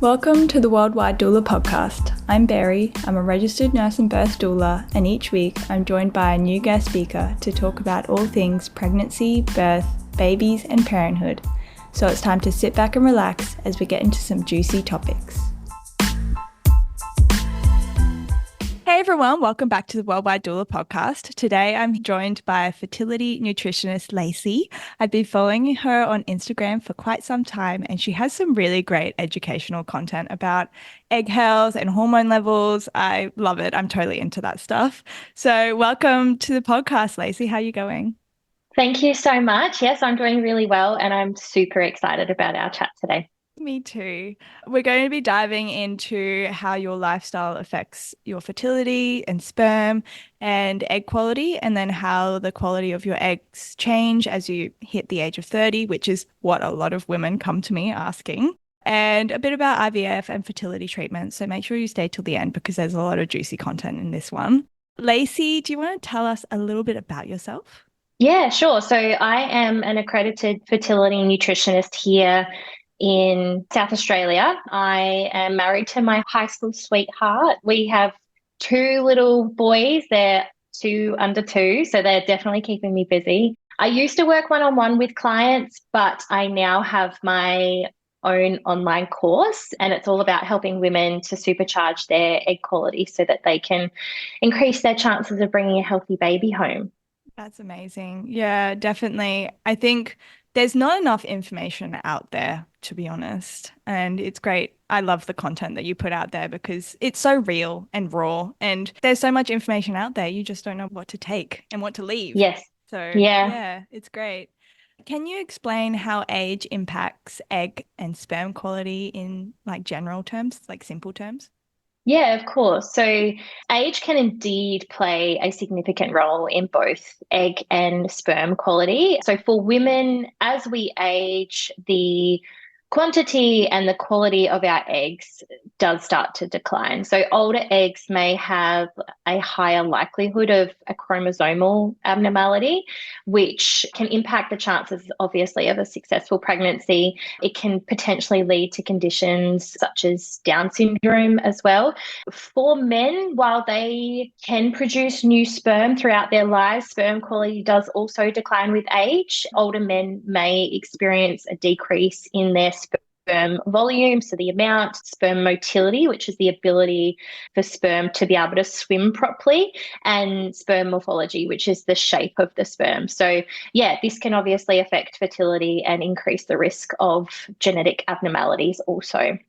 Welcome to the Worldwide Doula podcast. I'm Barry, I'm a registered nurse and birth doula, and each week I'm joined by a new guest speaker to talk about all things pregnancy, birth, babies, and parenthood. So it's time to sit back and relax as we get into some juicy topics. Hey everyone, welcome back to the Worldwide Doula podcast. Today I'm joined by fertility nutritionist Lacey. I've been following her on Instagram for quite some time and she has some really great educational content about egg health and hormone levels. I love it. I'm totally into that stuff. So welcome to the podcast, Lacey. How are you going? Thank you so much. Yes, I'm doing really well and I'm super excited about our chat today. Me too. We're going to be diving into how your lifestyle affects your fertility and sperm and egg quality, and then how the quality of your eggs change as you hit the age of 30, which is what a lot of women come to me asking, and a bit about IVF and fertility treatments. So make sure you stay till the end because there's a lot of juicy content in this one. Lacey, do you want to tell us a little bit about yourself? Yeah, sure. So I am an accredited fertility nutritionist here in South Australia. I am married to my high school sweetheart. We have two little boys. They're two under two, so they're definitely keeping me busy. I used to work one-on-one with clients, but I now have my own online course, and it's all about helping women to supercharge their egg quality so that they can increase their chances of bringing a healthy baby home. That's amazing. Yeah, definitely. I think there's not enough information out there, to be honest. And it's great. I love the content that you put out there because it's so real and raw. And there's so much information out there. You just don't know what to take and what to leave. Yes. So, Yeah. yeah, it's great. Can you explain how age impacts egg and sperm quality in like general terms, like simple terms? Yeah, of course. So age can indeed play a significant role in both egg and sperm quality. So for women, as we age, the quantity and the quality of our eggs does start to decline. So older eggs may have a higher likelihood of a chromosomal abnormality, which can impact the chances, obviously, of a successful pregnancy. It can potentially lead to conditions such as Down syndrome as well. For men, while they can produce new sperm throughout their lives, sperm quality does also decline with age. Older men may experience a decrease in their sperm volume, so the amount, sperm motility, which is the ability for sperm to be able to swim properly, and sperm morphology, which is the shape of the sperm. So, yeah, this can obviously affect fertility and increase the risk of genetic abnormalities also.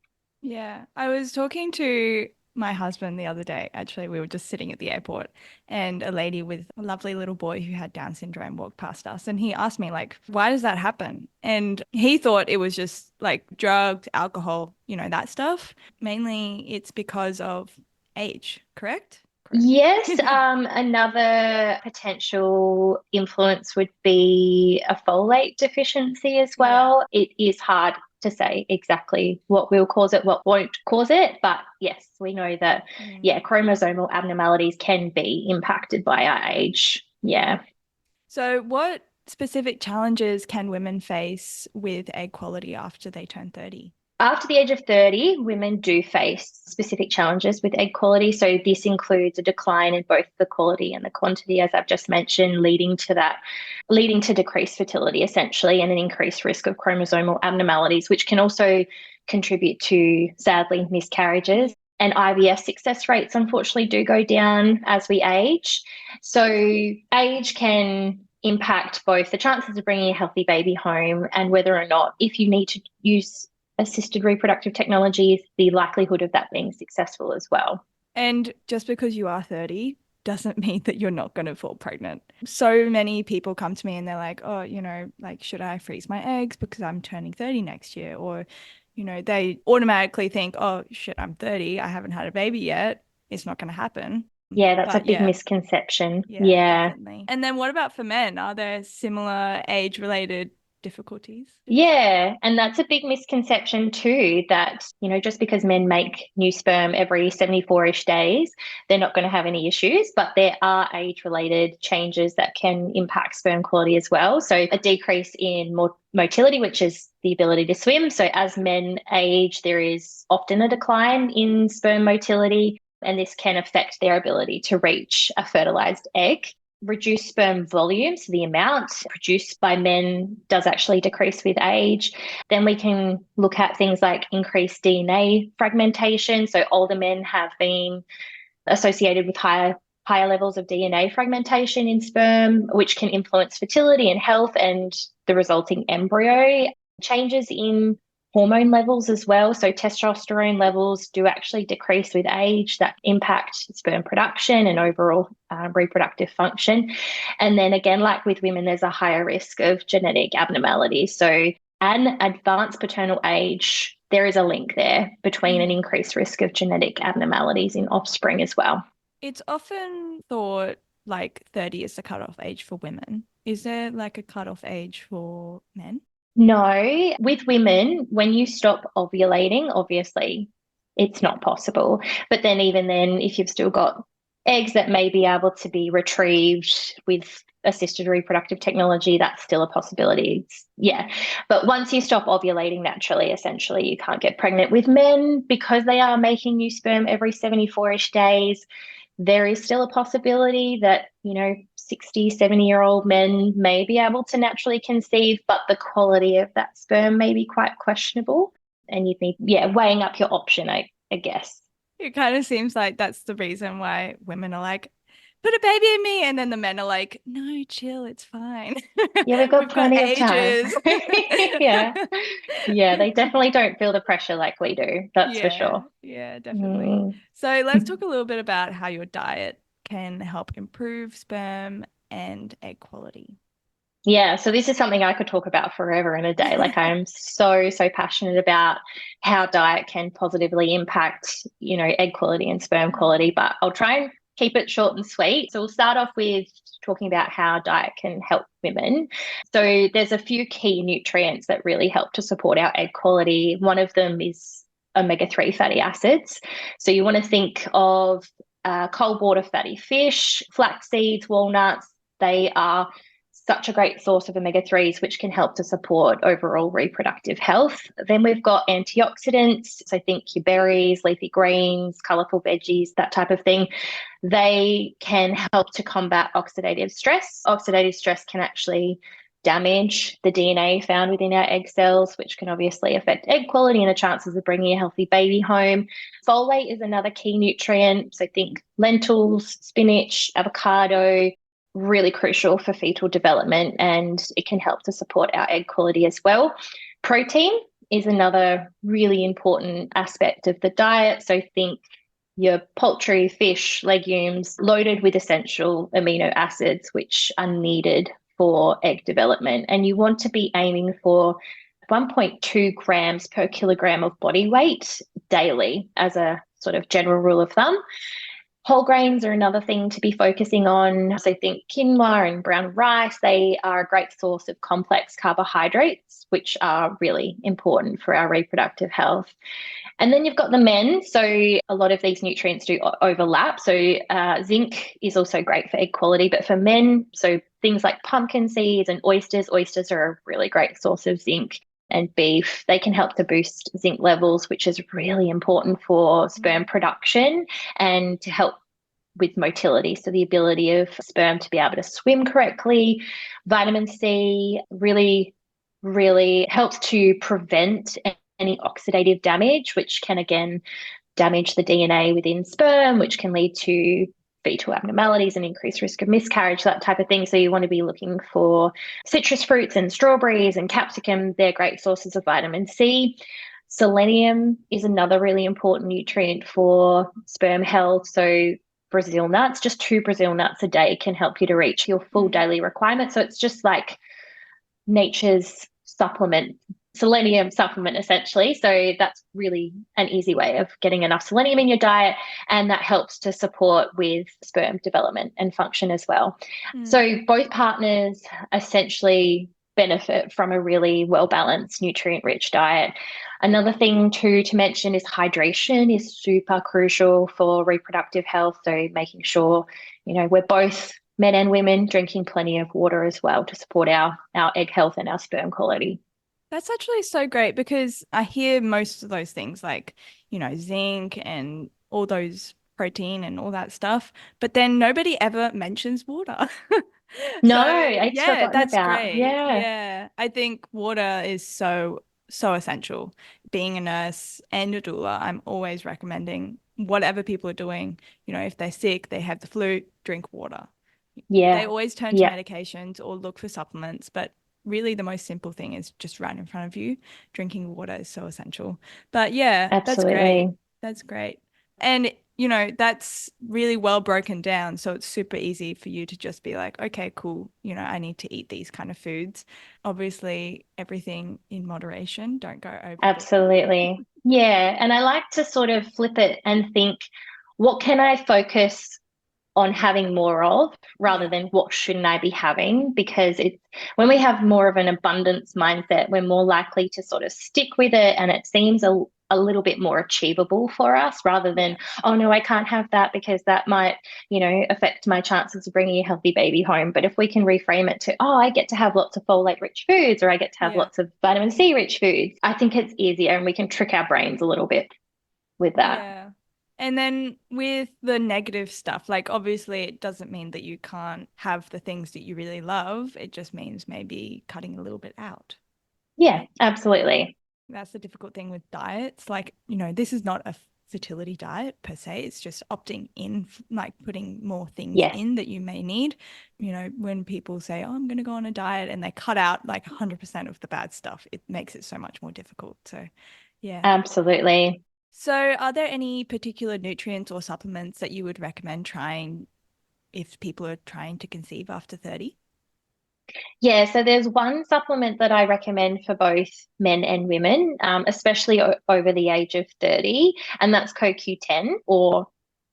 Yeah, I was talking to my husband the other day. Actually, we were just sitting at the airport and a lady with a lovely little boy who had Down syndrome walked past us and he asked me like, why does that happen? And he thought it was just like drugs, alcohol, that stuff. Mainly it's because of age, correct? Correct. Yes, another potential influence would be a folate deficiency as Yeah. well. It is hard to say exactly what will cause it, what won't cause it, but yes, we know that, Mm. yeah, chromosomal abnormalities can be impacted by our age. Yeah. Yeah. So what specific challenges can women face with egg quality after they turn 30? After the age of 30, women do face specific challenges with egg quality. So this includes a decline in both the quality and the quantity, as I've just mentioned, leading to decreased fertility essentially and an increased risk of chromosomal abnormalities, which can also contribute to, sadly, miscarriages. And IVF success rates, unfortunately, do go down as we age. So age can impact both the chances of bringing a healthy baby home and whether or not, if you need to use assisted reproductive technologies, the likelihood of that being successful as well. And just because you are 30 doesn't mean that you're not going to fall pregnant. So many people come to me and they're like, oh, like, should I freeze my eggs because I'm turning 30 next year? Or, they automatically think, oh, shit, I'm 30. I haven't had a baby yet. It's not going to happen. Yeah, that's a But big yeah, misconception. yeah, Yeah. definitely. And then what about for men? Are there similar age-related difficulties, did you say? Yeah, and that's a big misconception too, that, just because men make new sperm every 74-ish days, they're not going to have any issues, but there are age-related changes that can impact sperm quality as well. So a decrease in motility, which is the ability to swim. So as men age, there is often a decline in sperm motility, and this can affect their ability to reach a fertilized egg. Reduced sperm volume, so the amount produced by men does actually decrease with age. Then we can look at things like increased DNA fragmentation. So older men have been associated with higher levels of DNA fragmentation in sperm, which can influence fertility and health and the resulting embryo. Changes in hormone levels as well. So testosterone levels do actually decrease with age, that impact sperm production and overall reproductive function. And then again, like with women, there's a higher risk of genetic abnormalities. So an advanced paternal age, there is a link there between an increased risk of genetic abnormalities in offspring as well. It's often thought like 30 is the cutoff age for women. Is there like a cutoff age for men? No, with women, when you stop ovulating, obviously it's Yeah. not possible. But then, even then, if you've still got eggs that may be able to be retrieved with assisted reproductive technology, that's still a possibility. Yeah. But once you stop ovulating naturally, essentially, you can't get pregnant. With men, because they are making new sperm every 74-ish days, there is still a possibility that, 60, 70-year-old men may be able to naturally conceive, but the quality of that sperm may be quite questionable. And you'd need, weighing up your option, I guess. It kind of seems like that's the reason why women are like, put a baby in me. And then the men are like, no, chill, it's fine. Yeah, we've got We've got plenty of time. ages. Yeah. Yeah, they definitely don't feel the pressure like we do. That's for Yeah, sure. yeah, definitely. Mm. So let's talk a little bit about how your diet can help improve sperm and egg quality. Yeah, so this is something I could talk about forever and a day. Like, I am so, so passionate about how diet can positively impact, egg quality and sperm quality, but I'll try and keep it short and sweet. So we'll start off with talking about how diet can help women. So there's a few key nutrients that really help to support our egg quality. One of them is omega-3 fatty acids. So you want to think of cold water fatty fish, flax seeds, walnuts. They are such a great source of omega-3s, which can help to support overall reproductive health. Then we've got antioxidants. So think your berries, leafy greens, colourful veggies, that type of thing. They can help to combat oxidative stress. Oxidative stress can actually damage the DNA found within our egg cells, which can obviously affect egg quality and the chances of bringing a healthy baby home. Folate is another key nutrient. So think lentils, spinach, avocado, really crucial for fetal development, and it can help to support our egg quality as well. Protein is another really important aspect of the diet. So think your poultry, fish, legumes, loaded with essential amino acids, which are needed for egg development. And you want to be aiming for 1.2 grams per kilogram of body weight daily as a sort of general rule of thumb. Whole grains are another thing to be focusing on. So think quinoa and brown rice. They are a great source of complex carbohydrates, which are really important for our reproductive health. And then you've got the men. So a lot of these nutrients do overlap. So zinc is also great for egg quality, but for men, so things like pumpkin seeds and oysters. Oysters are a really great source of zinc. And beef, they can help to boost zinc levels, which is really important for sperm production and to help with motility. So the ability of sperm to be able to swim correctly. Vitamin C really, really helps to prevent any oxidative damage, which can again damage the DNA within sperm, which can lead to fetal abnormalities and increased risk of miscarriage, that type of thing. So you want to be looking for citrus fruits and strawberries and capsicum. They're great sources of vitamin C. Selenium is another really important nutrient for sperm health. So Brazil nuts, just 2 Brazil nuts a day can help you to reach your full daily requirement. So it's just like nature's supplement, selenium supplement essentially. So that's really an easy way of getting enough selenium in your diet, and that helps to support with sperm development and function as well. So both partners essentially benefit from a really well-balanced, nutrient-rich diet. Another thing to mention is hydration is super crucial for reproductive health. So making sure, we're both men and women drinking plenty of water as well to support our egg health and our sperm quality. That's actually so great because I hear most of those things like, zinc and all those protein and all that stuff, but then nobody ever mentions water. So, No, it's yeah, forgotten that's about. great. Yeah. Yeah, I think water is so, so essential. Being a nurse and a doula, I'm always recommending whatever people are doing, if they're sick, they have the flu, drink water. They Yeah. always turn to Yeah. medications or look for supplements, but really the most simple thing is just right in front of you. Drinking water is so essential. But yeah, that's great. Absolutely. That's great. And that's really well broken down. So it's super easy for you to just be like, okay, cool. I need to eat these kind of foods. Obviously, everything in moderation. Don't go overboard. Absolutely. Yeah. And I like to sort of flip it and think, what can I focus on having more of rather Yeah. than what shouldn't I be having? Because it's when we have more of an abundance mindset, we're more likely to sort of stick with it and it seems a little bit more achievable for us rather Yeah. than, oh no, I can't have that because that might, affect my chances of bringing a healthy baby home. But if we can reframe it to, oh, I get to have lots of folate rich foods or I get to have Yeah. lots of vitamin C rich foods, I think it's easier and we can trick our brains a little bit with that. Yeah. And then with the negative stuff, like obviously it doesn't mean that you can't have the things that you really love. It just means maybe cutting a little bit out, Yeah, right? absolutely. That's the difficult thing with diets. Like, this is not a fertility diet per se. It's just opting in, like putting more things Yes, in that you may need. When people say, oh, I'm going to go on a diet and they cut out like 100% of the bad stuff, it makes it so much more difficult. So, yeah. absolutely. So, are there any particular nutrients or supplements that you would recommend trying if people are trying to conceive after 30? Yeah, so there's one supplement that I recommend for both men and women, especially over the age of 30, and that's CoQ10 or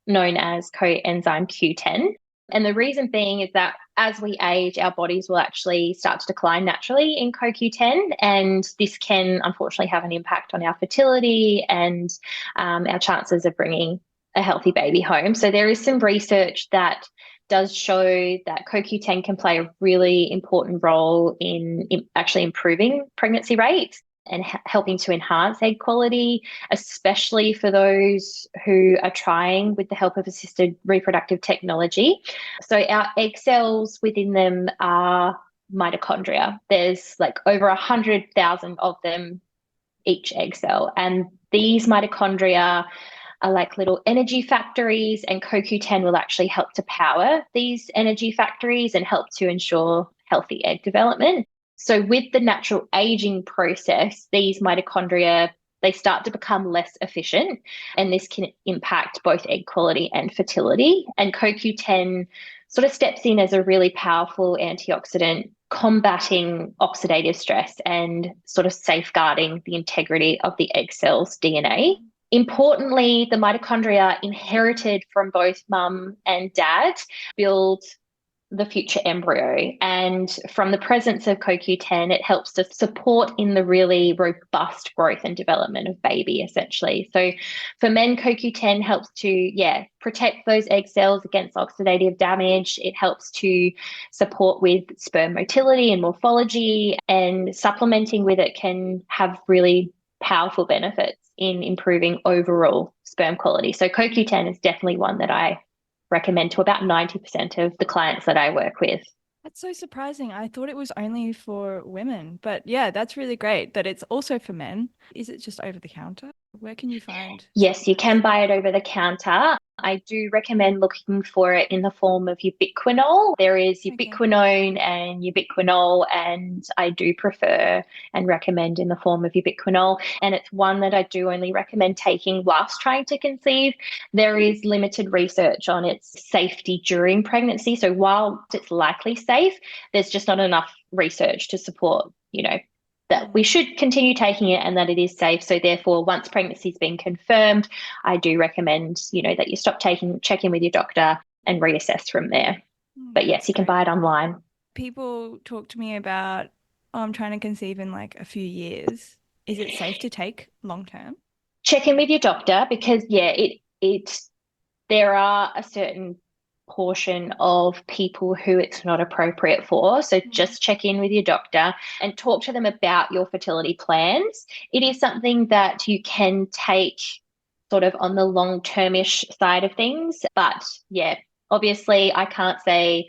known as Coenzyme Q10. And the reason being is that as we age, our bodies will actually start to decline naturally in CoQ10, and this can unfortunately have an impact on our fertility and our chances of bringing a healthy baby home. So there is some research that does show that CoQ10 can play a really important role in actually improving pregnancy rates and helping to enhance egg quality, especially for those who are trying with the help of assisted reproductive technology. So our egg cells within them are mitochondria. There's like over 100,000 of them each egg cell. And these mitochondria are like little energy factories, and CoQ10 will actually help to power these energy factories and help to ensure healthy egg development. So, with the natural aging process, these mitochondria they start to become less efficient, and this can impact both egg quality and fertility. And CoQ10 sort of steps in as a really powerful antioxidant combating oxidative stress and sort of safeguarding the integrity of the egg cell's DNA. Importantly, the mitochondria inherited from both mum and dad build the future embryo. And from the presence of CoQ10, it helps to support in the really robust growth and development of baby, essentially. So for men, CoQ10 helps to, protect those egg cells against oxidative damage. It helps to support with sperm motility and morphology, and supplementing with it can have really powerful benefits in improving overall sperm quality. So CoQ10 is definitely one that I recommend to about 90% of the clients that I work with. That's so surprising. I thought it was only for women, but yeah, that's really great that it's also for men. Is it just over the counter? Where can you find Yes, you supplements? can buy it over the counter. I do recommend looking for it in the form of ubiquinol. There is Okay. ubiquinone and ubiquinol, and I do prefer and recommend in the form of ubiquinol. And it's one that I do only recommend taking whilst trying to conceive. There is limited research on its safety during pregnancy. So while it's likely safe, there's just not enough research to support, that we Mm. should continue taking it and that it is safe. So therefore, once pregnancy's been confirmed, I do recommend, that you stop taking, check in with your doctor and reassess from there. But yes, That's you can great. buy it online. People talk to me about oh, I'm trying to conceive in like a few years, is it safe to take long term? Check in with your doctor because yeah, it there are a certain portion of people who it's not appropriate for. So Mm. just check in with your doctor and talk to them about your fertility plans. It is something that you can take sort of on the long termish side of things. But yeah, obviously, I can't say,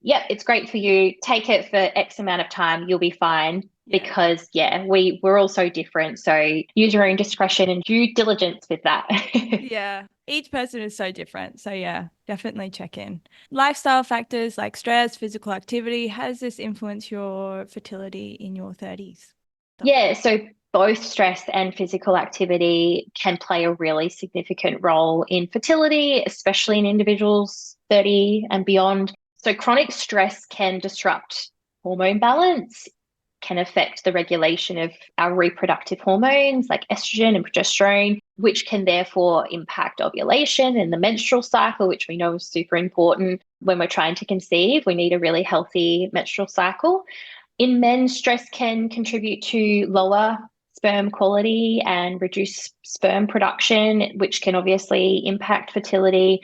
yep, it's great for you. Take it for X amount of time, you'll be fine. Yeah. Because yeah, we're all so different. So use your own discretion and due diligence with that. Yeah. Each person is so different. So yeah, definitely check in. Lifestyle factors like stress, physical activity, how does this influence your fertility in your 30s? Yeah, so both stress and physical activity can play a really significant role in fertility, especially in individuals 30 and beyond. So chronic stress can disrupt hormone balance, can affect the regulation of our reproductive hormones like estrogen and progesterone, which can therefore impact ovulation and the menstrual cycle, which we know is super important when we're trying to conceive. We need a really healthy menstrual cycle. In men, stress can contribute to lower sperm quality and reduce sperm production, which can obviously impact fertility.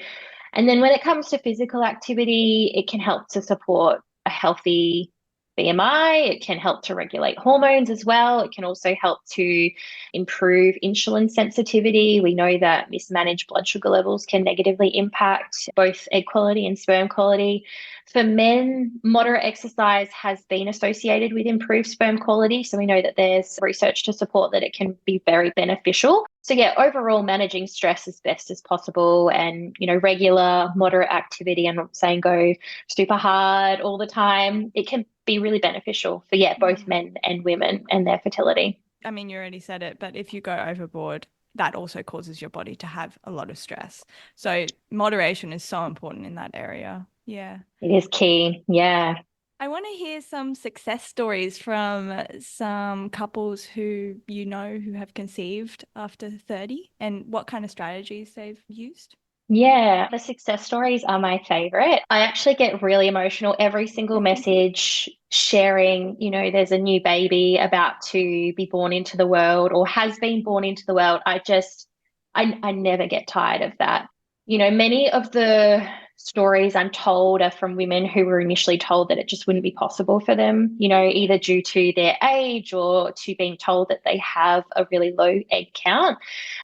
And then when it comes to physical activity, it can help to support a healthy BMI. It can help to regulate hormones as well. It can also help to improve insulin sensitivity. We know that mismanaged blood sugar levels can negatively impact both egg quality and sperm quality. For men, moderate exercise has been associated with improved sperm quality. So we know that there's research to support that it can be very beneficial. So yeah, overall managing stress as best as possible and, regular moderate activity. I'm not saying go super hard all the time. It can be really beneficial for, yeah, both Mm. men and women and their fertility. I mean, you already said it, but if you go overboard, that also causes your body to have a lot of stress. So moderation is so important in that area. Yeah. It is key. Yeah. I want to hear some success stories from some couples who you know who have conceived after 30 and what kind of strategies they've used. Yeah, the success stories are my favorite. I actually get really emotional every single message sharing, there's a new baby about to be born into the world or has been born into the world. I never get tired of that. Many of the stories I'm told are from women who were initially told that it just wouldn't be possible for them, either due to their age or to being told that they have a really low egg count.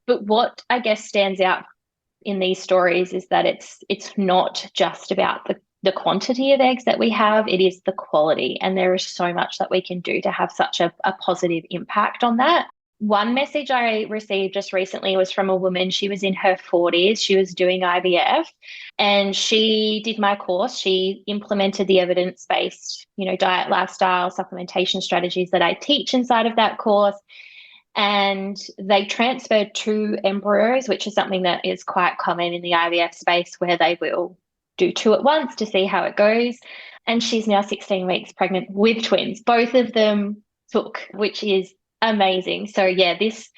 But what I guess stands out in these stories is that it's not just about the quantity of eggs that we have, it is the quality. And there is so much that we can do to have such a positive impact on that. One message I received just recently was from a woman. She was in her 40s. She was doing IVF and she did my course. She implemented the evidence-based, diet, lifestyle, supplementation strategies that I teach inside of that course. And they transferred two embryos, which is something that is quite common in the IVF space where they will do two at once to see how it goes. And she's now 16 weeks pregnant with twins. Both of them took, which is amazing. So yeah, this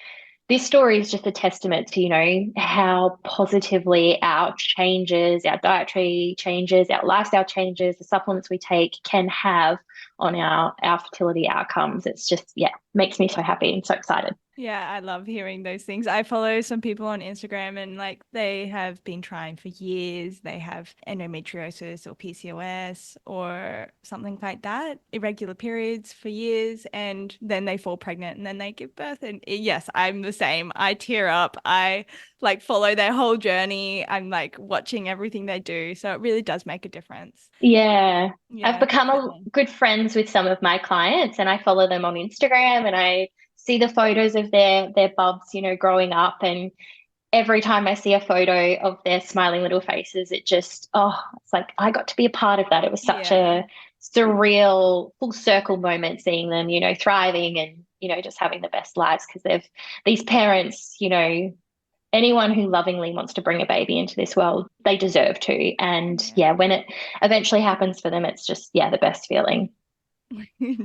story is just a testament to, how positively our changes, our dietary changes, our lifestyle changes, the supplements we take can have on our fertility outcomes. It's just, yeah, makes me so happy and so excited. Yeah, I love hearing those things. I follow some people on Instagram and like they have been trying for years. They have endometriosis or PCOS or something like that, irregular periods for years, and then they fall pregnant and then they give birth. And yes, I'm the same. I tear up. I like follow their whole journey. I'm like watching everything they do. So it really does make a difference. Yeah. I've Yeah, become definitely. good friends with some of my clients and I follow them on Instagram and I see the photos of their bubs, growing up. And every time I see a photo of their smiling little faces, it just, it's like I got to be a part of that. It was such Yeah. a surreal, full circle moment seeing them, thriving and, just having the best lives because these parents, anyone who lovingly wants to bring a baby into this world, they deserve to. And Yeah. yeah, when it eventually happens for them, it's just, yeah, the best feeling.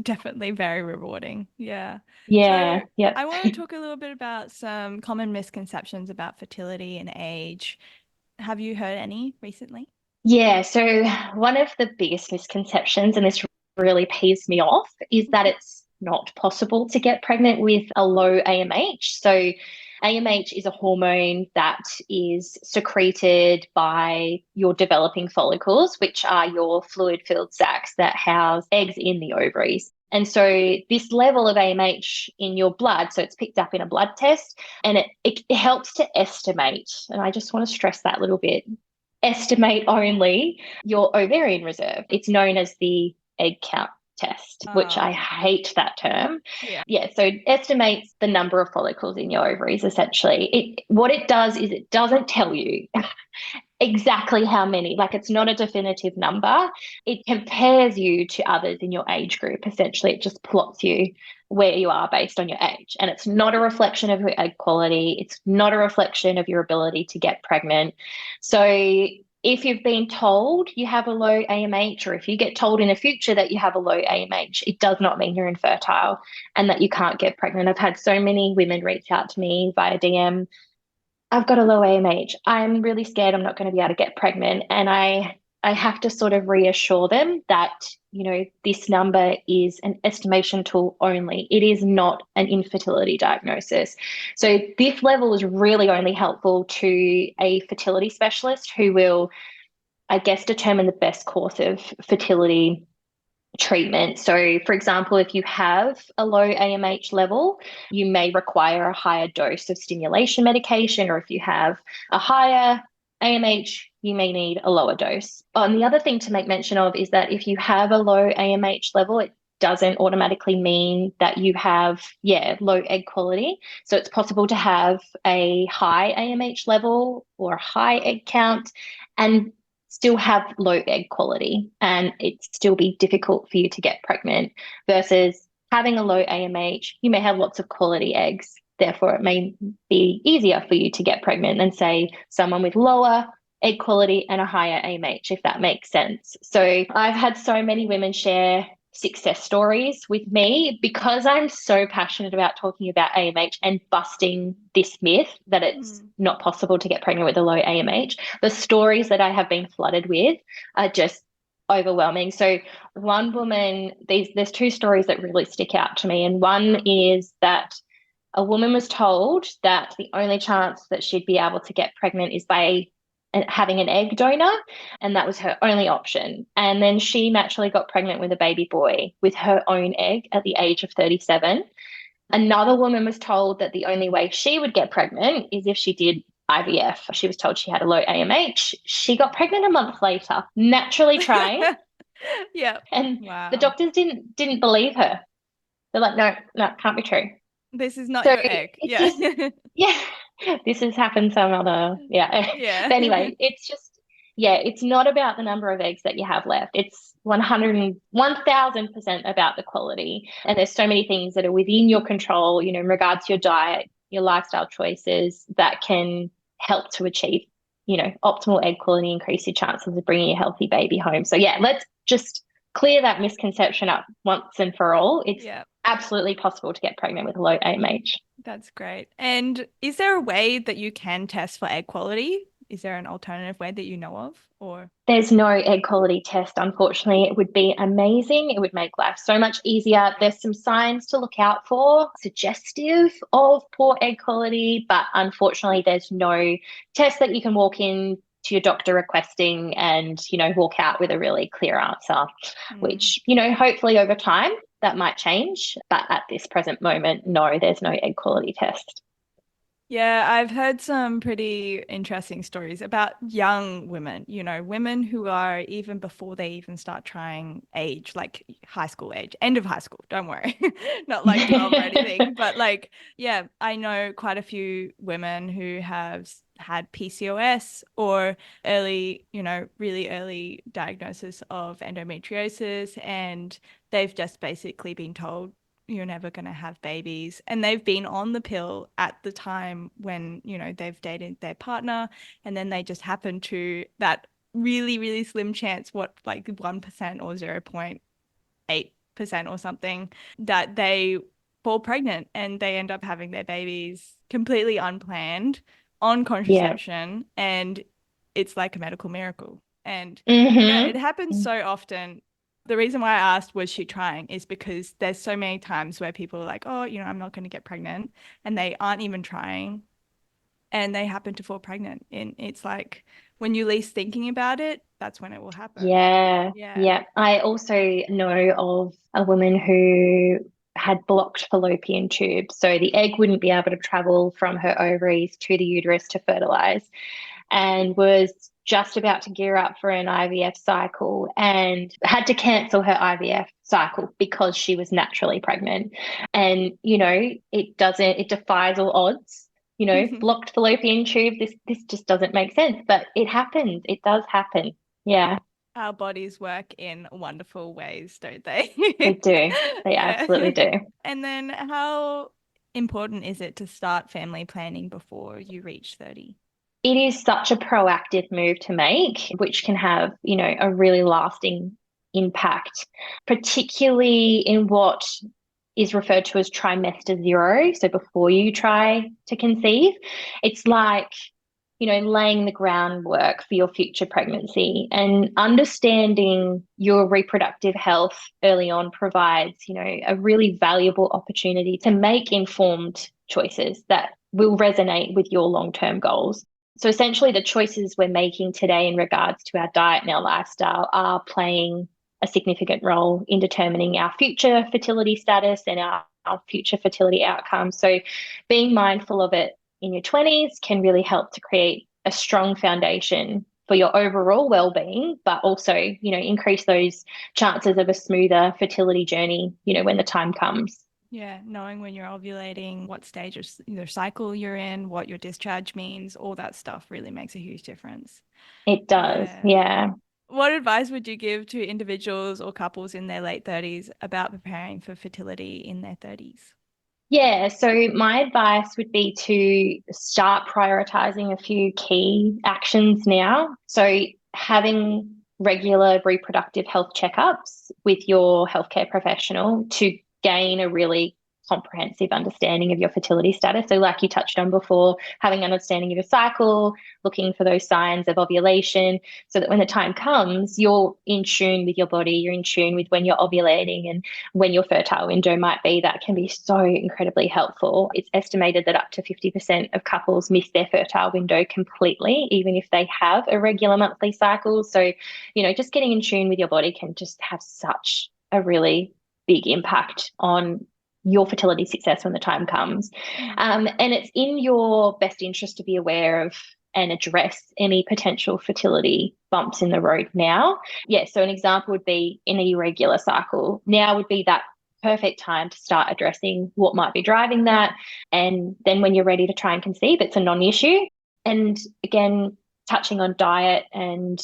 Definitely very rewarding. Yeah. So Yeah. Yep. I want to talk a little bit about some common misconceptions about fertility and age. Have you heard any recently? Yeah. So one of the biggest misconceptions, and this really pees me off is that it's not possible to get pregnant with a low AMH. So AMH is a hormone that is secreted by your developing follicles, which are your fluid-filled sacs that house eggs in the ovaries. And so this level of AMH in your blood, so it's picked up in a blood test, and it helps to estimate, and I just want to stress that a little bit, estimate only your ovarian reserve. It's known as the egg count test, which I Oh, hate that term. yeah. Yeah, so it estimates the number of follicles in your ovaries essentially. What it does is it doesn't tell you exactly how many, like it's not a definitive number. It compares you to others in your age group. Essentially, it just plots you where you are based on your age. And it's not a reflection of your egg quality. It's not a reflection of your ability to get pregnant. So if you've been told you have a low AMH, or if you get told in the future that you have a low AMH, it does not mean you're infertile and that you can't get pregnant. I've had so many women reach out to me via DM. I've got a low AMH. I'm really scared I'm not going to be able to get pregnant. And I have to sort of reassure them that, this number is an estimation tool only. It is not an infertility diagnosis. So this level is really only helpful to a fertility specialist who will, I guess, determine the best course of fertility treatment. So, for example, if you have a low AMH level, you may require a higher dose of stimulation medication, or if you have a higher AMH, you may need a lower dose. And the other thing to make mention of is that if you have a low AMH level, it doesn't automatically mean that you have, low egg quality. So it's possible to have a high AMH level or a high egg count and still have low egg quality, and it still be difficult for you to get pregnant, versus having a low AMH, you may have lots of quality eggs. Therefore, it may be easier for you to get pregnant than, say, someone with lower egg quality and a higher AMH, if that makes sense. So I've had so many women share success stories with me because I'm so passionate about talking about AMH and busting this myth that it's not possible to get pregnant with a low AMH. The stories that I have been flooded with are just overwhelming. So one woman, there's two stories that really stick out to me. And one is that a woman was told that the only chance that she'd be able to get pregnant is by having an egg donor, and that was her only option. And then she naturally got pregnant with a baby boy with her own egg at the age of 37. Another woman was told that the only way she would get pregnant is if she did IVF. She was told she had a low AMH. She got pregnant a month later, naturally trying. Yeah. And the Wow. doctors didn't believe her. They're like, no, it can't be true. This is not So your egg. it's Yeah. just, yeah, this has happened some other, yeah. Yeah. But anyway, it's just, it's not about the number of eggs that you have left. It's 1,000% about the quality. And there's so many things that are within your control, in regards to your diet, your lifestyle choices that can help to achieve, optimal egg quality, increase your chances of bringing a healthy baby home. So let's just clear that misconception up once and for all. It's Yeah. absolutely possible to get pregnant with a low AMH. That's great. And is there a way that you can test for egg quality? Is there an alternative way that you know of? Or There's no egg quality test, unfortunately. It would be amazing. It would make life so much easier. There's some signs to look out for, suggestive of poor egg quality, but unfortunately, there's no test that you can walk in to your doctor requesting and, walk out with a really clear answer, which, hopefully over time that might change. But at this present moment, no, there's no egg quality test. yeah, I've heard some pretty interesting stories about young women, women who are even before they even start trying age, like high school age, end of high school, don't worry, not like 12 or anything. But yeah, I know quite a few women who have had PCOS or early, really early diagnosis of endometriosis, and they've just basically been told you're never going to have babies. And they've been on the pill at the time when, they've dated their partner. And then they just happen to that really, really slim chance, like 1% or 0.8% or something, that they fall pregnant and they end up having their babies completely unplanned on Yeah. contraception. And it's like a medical miracle. And, it Mm-hmm. happens so often. The reason why I asked, was she trying, is because there's so many times where people are like, oh, I'm not going to get pregnant, and they aren't even trying, and they happen to fall pregnant. And it's like when you least thinking about it, that's when it will happen. Yeah, Yeah. yeah. I also know of a woman who had blocked fallopian tubes. So the egg wouldn't be able to travel from her ovaries to the uterus to fertilize, and was just about to gear up for an IVF cycle and had to cancel her IVF cycle because she was naturally pregnant. And, it defies all odds. Blocked fallopian tube, this just doesn't make sense, but it happens. It does happen. Yeah, Our bodies work in wonderful ways, don't they? they do. They Yeah. absolutely do. And then how important is it to start family planning before you reach 30? It is such a proactive move to make, which can have, a really lasting impact, particularly in what is referred to as trimester zero. So before you try to conceive, it's like, laying the groundwork for your future pregnancy, and understanding your reproductive health early on provides, a really valuable opportunity to make informed choices that will resonate with your long-term goals. So essentially, the choices we're making today in regards to our diet and our lifestyle are playing a significant role in determining our future fertility status and our future fertility outcomes. So being mindful of it in your 20s can really help to create a strong foundation for your overall well-being, but also, increase those chances of a smoother fertility journey, when the time comes. Yeah, knowing when you're ovulating, what stage of the cycle you're in, what your discharge means, all that stuff really makes a huge difference. It does, Yeah. yeah. What advice would you give to individuals or couples in their late 30s about preparing for fertility in their 30s? Yeah, so my advice would be to start prioritizing a few key actions now. So having regular reproductive health checkups with your healthcare professional to gain a really comprehensive understanding of your fertility status. So like you touched on before, having an understanding of your cycle, looking for those signs of ovulation, so that when the time comes, you're in tune with your body, you're in tune with when you're ovulating and when your fertile window might be. That can be so incredibly helpful. It's estimated that up to 50% of couples miss their fertile window completely, even if they have a regular monthly cycle. So, just getting in tune with your body can just have such a really big impact on your fertility success when the time comes. Mm. And it's in your best interest to be aware of and address any potential fertility bumps in the road now. Yeah, so an example would be in a irregular cycle. Now would be that perfect time to start addressing what might be driving that. And then when you're ready to try and conceive, it's a non-issue. And again, touching on diet and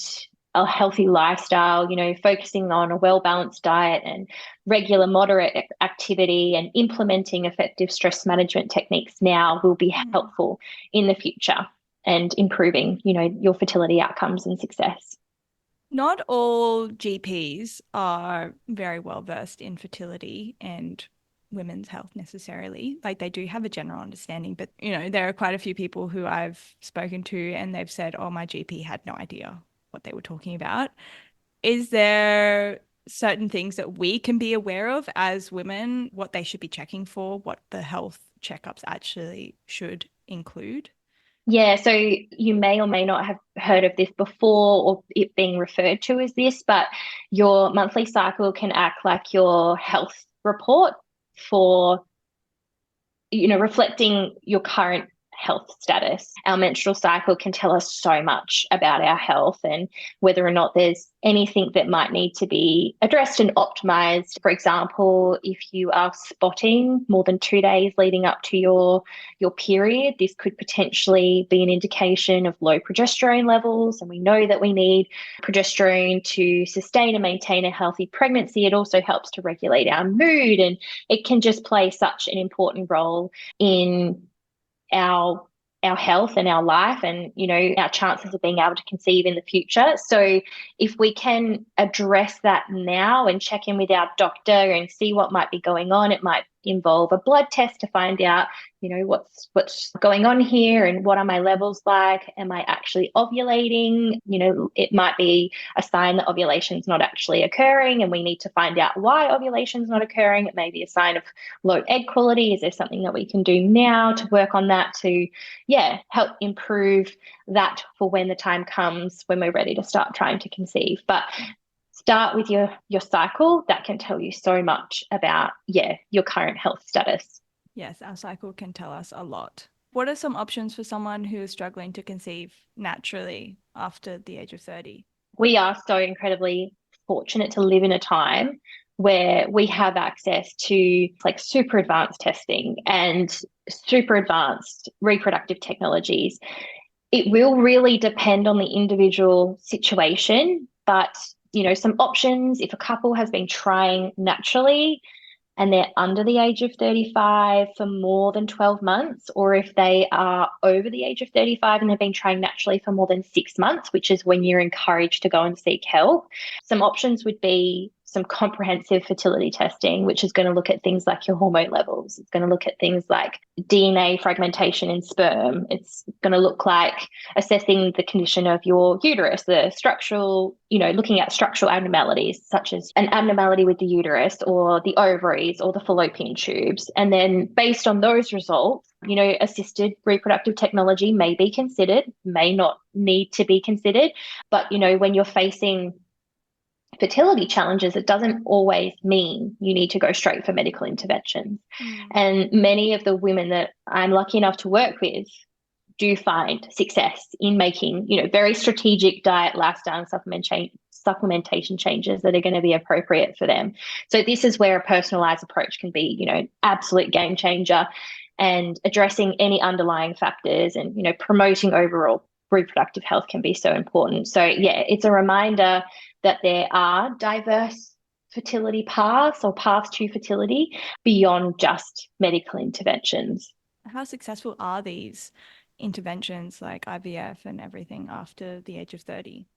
a healthy lifestyle, focusing on a well-balanced diet and regular moderate activity and implementing effective stress management techniques now will be Mm. helpful in the future and improving, your fertility outcomes and success. Not all GPs are very well versed in fertility and women's health necessarily. Like they do have a general understanding, but there are quite a few people who I've spoken to and they've said, "Oh, my GP had no idea what they were talking about." Is there certain things that we can be aware of as women, what they should be checking for, what the health checkups actually should include? Yeah, so you may or may not have heard of this before or it being referred to as this, but your monthly cycle can act like your health report for, reflecting your current health status. Our menstrual cycle can tell us so much about our health and whether or not there's anything that might need to be addressed and optimized. For example, if you are spotting more than 2 days leading up to your period, this could potentially be an indication of low progesterone levels. And we know that we need progesterone to sustain and maintain a healthy pregnancy. It also helps to regulate our mood, and it can just play such an important role in our health and our life and our chances of being able to conceive in the future. So if we can address that now and check in with our doctor and see what might be going on, it might involve a blood test to find out, what's going on here and what are my levels like? Am I actually ovulating? It might be a sign that ovulation is not actually occurring and we need to find out why ovulation is not occurring. It may be a sign of low egg quality. Is there something that we can do now to work on that to, help improve that for when the time comes when we're ready to start trying to conceive? But start with your cycle. That can tell you so much about, your current health status. Yes, our cycle can tell us a lot. What are some options for someone who is struggling to conceive naturally after the age of 30? We are so incredibly fortunate to live in a time where we have access to like super advanced testing and super advanced reproductive technologies. It will really depend on the individual situation, but some options if a couple has been trying naturally and they're under the age of 35 for more than 12 months, or if they are over the age of 35 and they've been trying naturally for more than 6 months, which is when you're encouraged to go and seek help. Some options would be some comprehensive fertility testing, which is going to look at things like your hormone levels. It's going to look at things like DNA fragmentation in sperm. It's going to look like assessing the condition of your uterus, the structural, looking at structural abnormalities, such as an abnormality with the uterus or the ovaries or the fallopian tubes. And then based on those results, assisted reproductive technology may be considered, may not need to be considered. But, when you're facing fertility challenges, it doesn't always mean you need to go straight for medical interventions. And many of the women that I'm lucky enough to work with do find success in making, very strategic diet, lifestyle, and supplementation changes that are going to be appropriate for them. So this is where a personalized approach can be, an absolute game changer, and addressing any underlying factors and, promoting overall reproductive health can be so important. So it's a reminder that there are diverse fertility paths or paths to fertility beyond just medical interventions. How successful are these interventions like IVF and everything after the age of 30?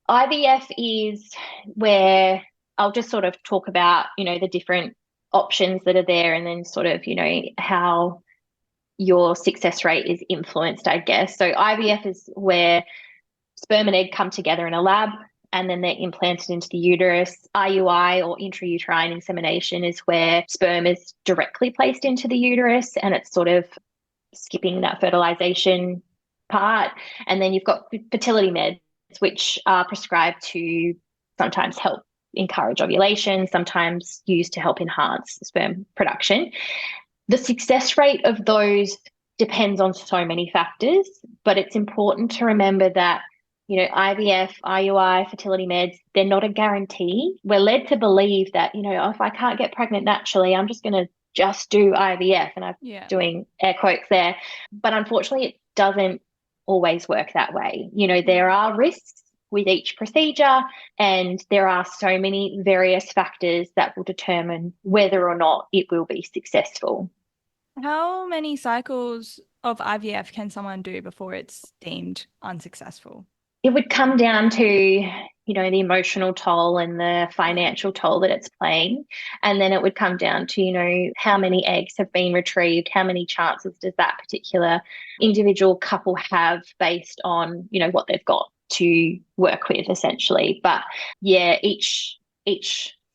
IVF is where I'll just sort of talk about, the different options that are there and then sort of, how your success rate is influenced, I guess. So IVF is where sperm and egg come together in a lab and then they're implanted into the uterus. IUI or intrauterine insemination is where sperm is directly placed into the uterus and it's sort of skipping that fertilization part. And then you've got fertility meds, which are prescribed to sometimes help encourage ovulation, sometimes used to help enhance sperm production. The success rate of those depends on so many factors, but it's important to remember that IVF, IUI, fertility meds, they're not a guarantee. We're led to believe that, if I can't get pregnant naturally, I'm just going to just do IVF. And I'm doing air quotes there. But unfortunately, it doesn't always work that way. There are risks with each procedure and there are so many various factors that will determine whether or not it will be successful. How many cycles of IVF can someone do before it's deemed unsuccessful? It would come down to, the emotional toll and the financial toll that it's playing. And then it would come down to, how many eggs have been retrieved, how many chances does that particular individual couple have based on, what they've got to work with essentially. But each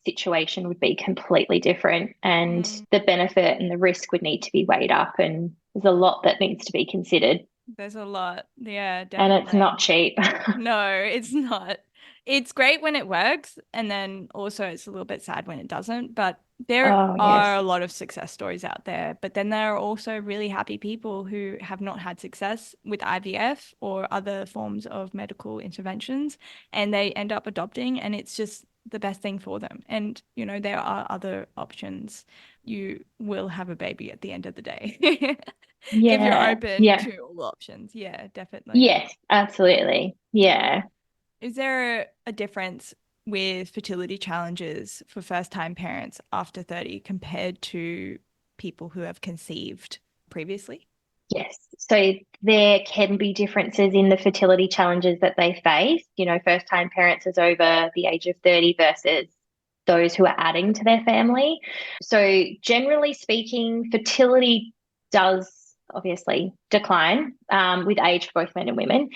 situation would be completely different and the benefit and the risk would need to be weighed up, and there's a lot that needs to be considered. There's a lot. Yeah, definitely. And it's not cheap. No, it's not. It's great when it works, and then also it's a little bit sad when it doesn't. But there are a lot of success stories out there. But then there are also really happy people who have not had success with IVF or other forms of medical interventions, and they end up adopting, and it's just the best thing for them. And, there are other options. You will have a baby at the end of the day. If you're open to all options. Yeah, definitely. Yes, absolutely. Yeah. Is there a difference with fertility challenges for first-time parents after 30 compared to people who have conceived previously? Yes. So there can be differences in the fertility challenges that they face. First-time parents is over the age of 30 versus those who are adding to their family. So generally speaking, fertility does obviously decline with age for both men and women.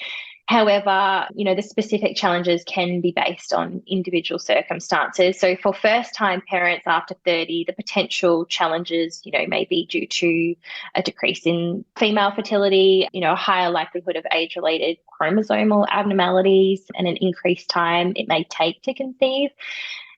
However, the specific challenges can be based on individual circumstances. So for first-time parents after 30, the potential challenges, may be due to a decrease in female fertility, a higher likelihood of age-related chromosomal abnormalities, and an increased time it may take to conceive.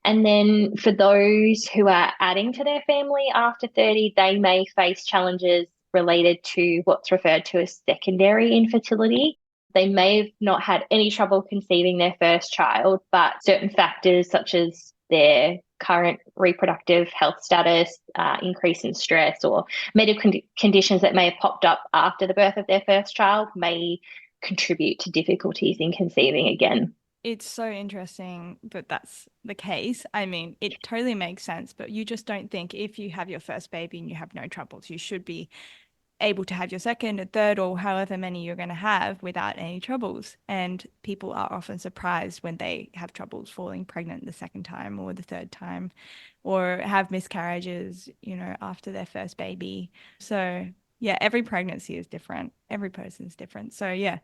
And then for those who are adding to their family after 30, they may face challenges related to what's referred to as secondary infertility. They may have not had any trouble conceiving their first child, but certain factors such as their current reproductive health status, increase in stress, or medical conditions that may have popped up after the birth of their first child may contribute to difficulties in conceiving again. It's so interesting that that's the case. I mean, it totally makes sense, but you just don't think if you have your first baby and you have no troubles, you should be able to have your second or third or however many you're going to have without any troubles. And people are often surprised when they have troubles falling pregnant the second time or the third time or have miscarriages, after their first baby. So, yeah, every pregnancy is different. Every person's different. So, yeah,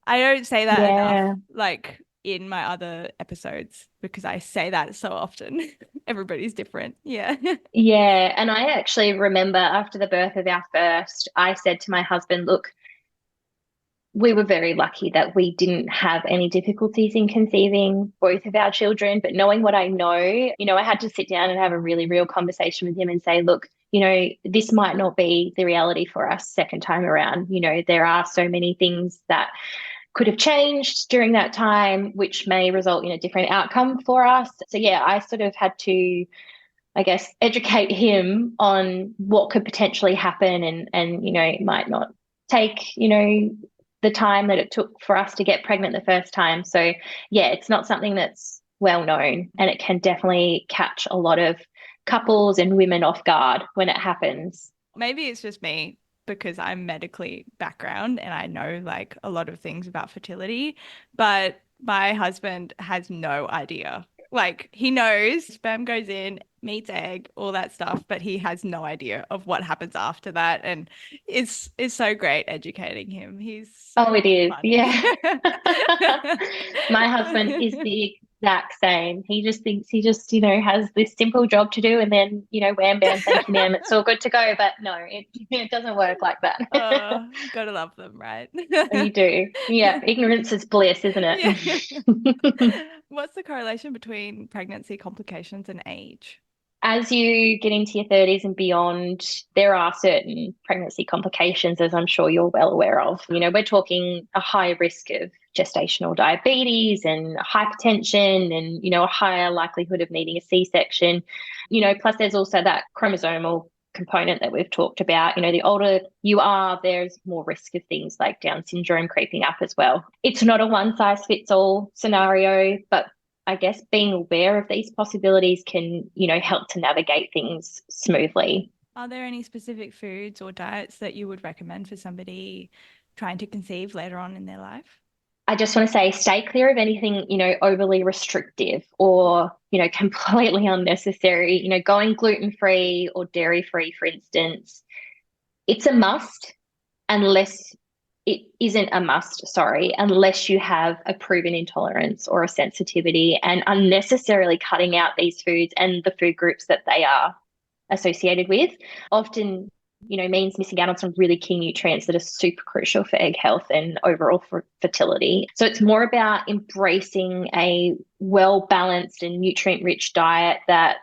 I don't say that enough, Yeah. like in my other episodes, because I say that so often. Everybody's different. Yeah. Yeah. And I actually remember after the birth of our first, I said to my husband, look, we were very lucky that we didn't have any difficulties in conceiving both of our children. But knowing what I know, I had to sit down and have a really real conversation with him and say, look, this might not be the reality for us second time around. There are so many things that could have changed during that time, which may result in a different outcome for us. So yeah, I sort of had to, I guess, educate him on what could potentially happen, and it might not take, the time that it took for us to get pregnant the first time. So yeah, it's not something that's well known, and it can definitely catch a lot of couples and women off guard when it happens. Maybe it's just me because I'm medically background and I know like a lot of things about fertility, but my husband has no idea. Like he knows sperm goes in, meets egg, all that stuff, but he has no idea of what happens after that. And it's so great educating him. He's so Oh, it is. funny. Yeah. My husband is the exact same. He just thinks he just, has this simple job to do, and then, wham bam, thank you, ma'am, it's all good to go. But no, it doesn't work like that. Gotta love them, right? You do. Yeah. Ignorance is bliss, isn't Yeah. it? What's the correlation between pregnancy complications and age? As you get into your 30s and beyond, there are certain pregnancy complications, as I'm sure you're well aware of. We're talking a high risk of gestational diabetes and hypertension, and, a higher likelihood of needing a C-section. Plus there's also that chromosomal component that we've talked about. The older you are, there's more risk of things like Down syndrome creeping up as well. It's not a one size fits all scenario, but I guess being aware of these possibilities can, help to navigate things smoothly. Are there any specific foods or diets that you would recommend for somebody trying to conceive later on in their life? I just want to say stay clear of anything, overly restrictive or, completely unnecessary. Going gluten-free or dairy-free, for instance, it's a must unless it isn't a must, sorry, unless you have a proven intolerance or a sensitivity, and unnecessarily cutting out these foods and the food groups that they are associated with often, means missing out on some really key nutrients that are super crucial for egg health and overall for fertility. So it's more about embracing a well-balanced and nutrient-rich diet that,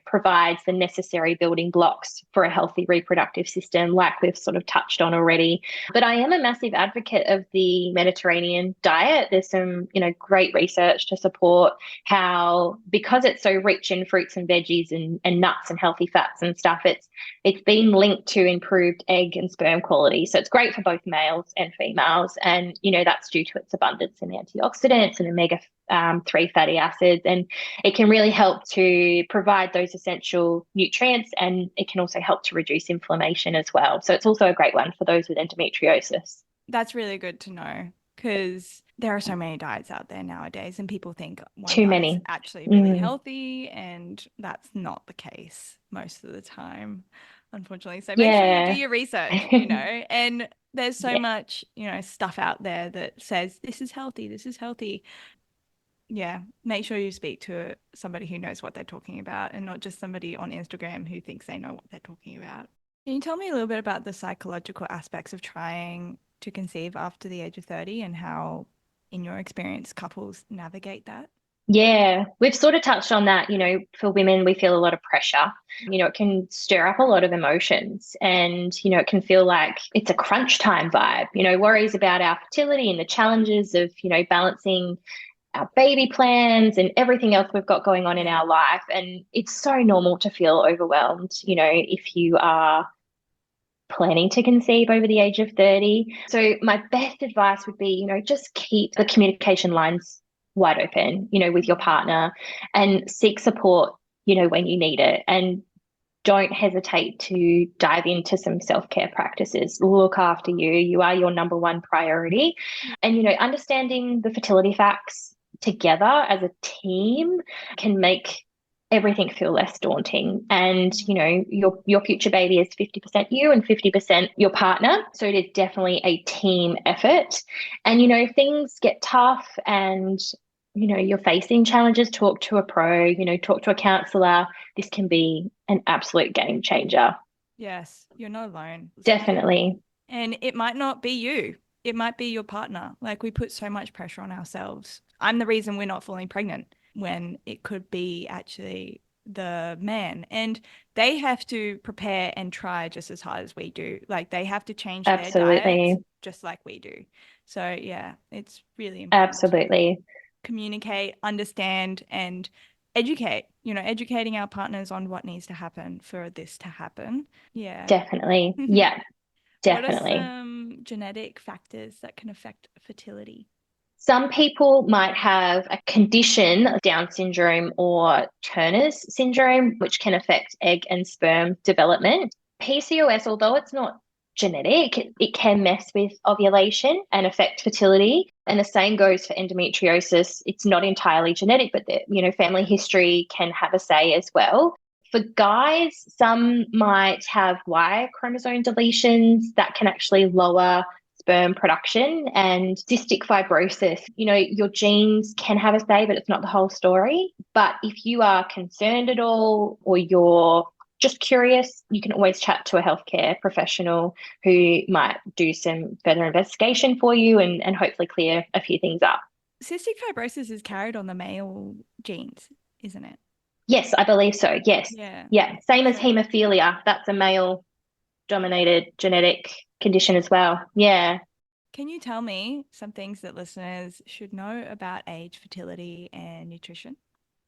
provides the necessary building blocks for a healthy reproductive system, like we've sort of touched on already. But I am a massive advocate of the Mediterranean diet. There's some, great research to support how, because it's so rich in fruits and veggies and nuts and healthy fats and stuff, it's been linked to improved egg and sperm quality. So it's great for both males and females. And, that's due to its abundance in antioxidants and omega-3 fatty acids. And it can really help to provide those essential nutrients, and it can also help to reduce inflammation as well. So it's also a great one for those with endometriosis. That's really good to know because there are so many diets out there nowadays, and people think one Too diet's many. actually really Mm, healthy, and that's not the case most of the time, unfortunately. So make sure you do yeah. your research, and there's so Yeah. much, stuff out there that says this is healthy, this is healthy. Yeah, make sure you speak to somebody who knows what they're talking about and not just somebody on Instagram who thinks they know what they're talking about. Can you tell me a little bit about the psychological aspects of trying to conceive after the age of 30 and how, in your experience, couples navigate that? Yeah, we've sort of touched on that. For women, we feel a lot of pressure. It can stir up a lot of emotions and, it can feel like it's a crunch time vibe, worries about our fertility and the challenges of, balancing our baby plans and everything else we've got going on in Yeah. our life. And it's so normal to feel overwhelmed, if you are planning to conceive over the age of 30. So my best advice would be, just keep the communication lines wide open, with your Mm. partner and seek support, when you need it. And don't hesitate to dive into some self-care practices. Look after you. You are your number one priority. And, understanding the fertility facts together as a team can make everything feel less daunting. And, your future baby is 50% you and 50% your partner. So it is definitely a team effort. And, if things get tough and you're facing challenges, talk to a pro, talk to a counselor. This can be an absolute game changer. Yes, you're not alone. Definitely. And it might not be you. It might be your partner. Like we put so much pressure on ourselves. I'm the reason we're not falling pregnant when it could be actually the man. And they have to prepare and try just as hard as we do. Like they have to change their diets Absolutely. just like we do. So yeah, it's really important to Absolutely. communicate, understand, and educate, educating our partners on what needs to happen for this to happen. Yeah. Definitely. Yeah, What are definitely. some genetic factors that can affect fertility? Some people might have a condition, Down syndrome or Turner's syndrome, which can affect egg and sperm development. PCOS, although it's not genetic, it can mess with ovulation and affect fertility. And the same goes for endometriosis. It's not entirely genetic, but family history can have a say as well. For guys, some might have Y chromosome deletions that can actually lower sperm production and cystic fibrosis. Your genes can have a say, but it's not the whole story. But if you are concerned at all or you're just curious, you can always chat to a healthcare professional who might do some further investigation for you and hopefully clear a few things up. Cystic fibrosis is carried on the male genes, isn't it? Yes, I believe so. Yes. Yeah. Yeah. Same as So, hemophilia. That's a male dominated genetic condition as well. Yeah. can you tell me some things that listeners should know about age, fertility, and nutrition?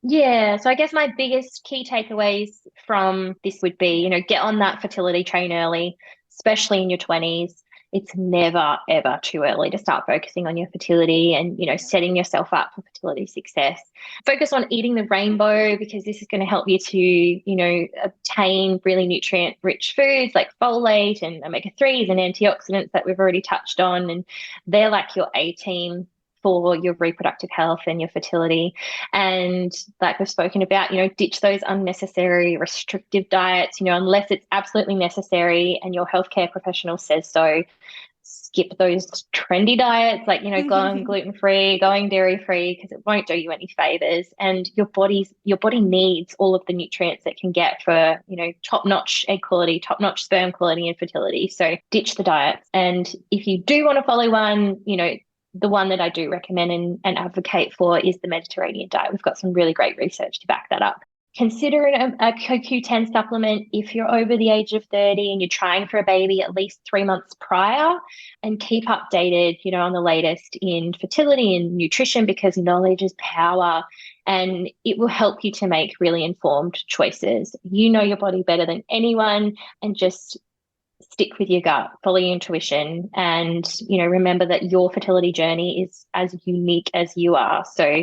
Yeah, so I guess my biggest key takeaways from this would be, get on that fertility train early, especially in your 20s. It's never, ever too early to start focusing on your fertility and, setting yourself up for fertility success. Focus on eating the rainbow because this is going to help you to, obtain really nutrient rich foods like folate and omega 3s and antioxidants that we've already touched on. And they're like your A team for your reproductive health and your fertility. And like we've spoken about, ditch those unnecessary restrictive diets, unless it's absolutely necessary and your healthcare professional says so. Skip those trendy diets like, going gluten free, going dairy free, because it won't do you any favors. And your body needs all of the nutrients it can get for, top notch egg quality, top notch sperm quality and fertility. So ditch the diets. And if you do want to follow one, the one that I do recommend and advocate for is the Mediterranean diet. We've got some really great research to back that up. Consider a CoQ10 supplement if you're over the age of 30 and you're trying for a baby at least 3 months prior, and keep updated, on the latest in fertility and nutrition because knowledge is power and it will help you to make really informed choices. You know your body better than anyone, and just stick with your gut, follow your intuition, and remember that your fertility journey is as unique as you are. So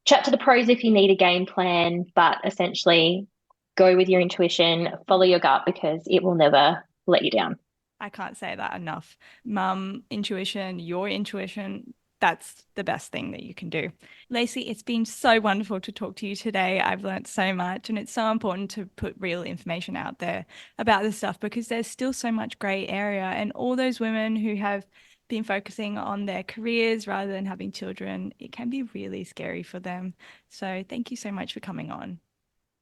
chat to the pros if you need a game plan, but essentially go with your intuition, follow your gut because it will never let you down. I can't say that enough. Mum, intuition, your intuition, that's the best thing that you can do. Lacey, it's been so wonderful to talk to you today. I've learned so much, and it's so important to put real information out there about this stuff because there's still so much grey area, and all those women who have been focusing on their careers rather than having children, it can be really scary for them. So thank you so much for coming on.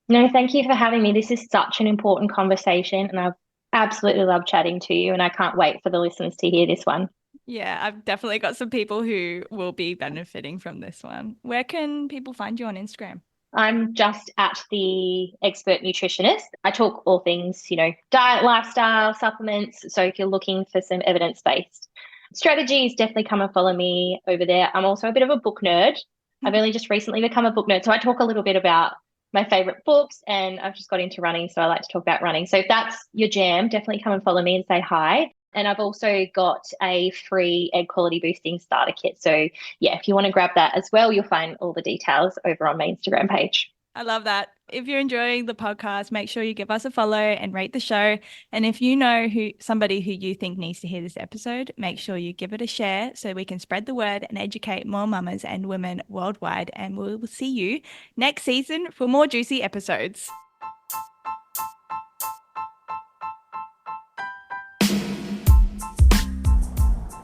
No, thank you for having me. This is such an important conversation, and I've absolutely loved chatting to you, and I can't wait for the listeners to hear this one. Yeah, I've definitely got some people who will be benefiting from this one. Where can people find you on Instagram? I'm just at the expert nutritionist. I talk all things, diet, lifestyle, supplements. So if you're looking for some evidence-based strategies, definitely come and follow me over there. I'm also a bit of a book nerd. I've only just recently become a book nerd. So I talk a little bit about my favorite books, and I've just got into running. So I like to talk about running. So if that's your jam, definitely come and follow me and say hi. And I've also got a free egg quality boosting starter kit. So yeah, if you want to grab that as well, you'll find all the details over on my Instagram page. I love that. If you're enjoying the podcast, make sure you give us a follow and rate the show. And if you know somebody who you think needs to hear this episode, make sure you give it a share so we can spread the word and educate more mamas and women worldwide. And we'll see you next season for more juicy episodes.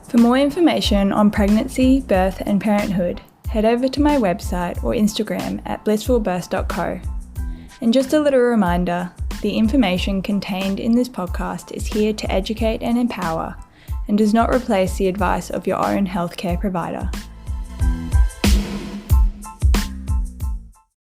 For more information on pregnancy, birth, and parenthood, head over to my website or Instagram at blissfulbirth.co. And just a little reminder, the information contained in this podcast is here to educate and empower and does not replace the advice of your own healthcare provider.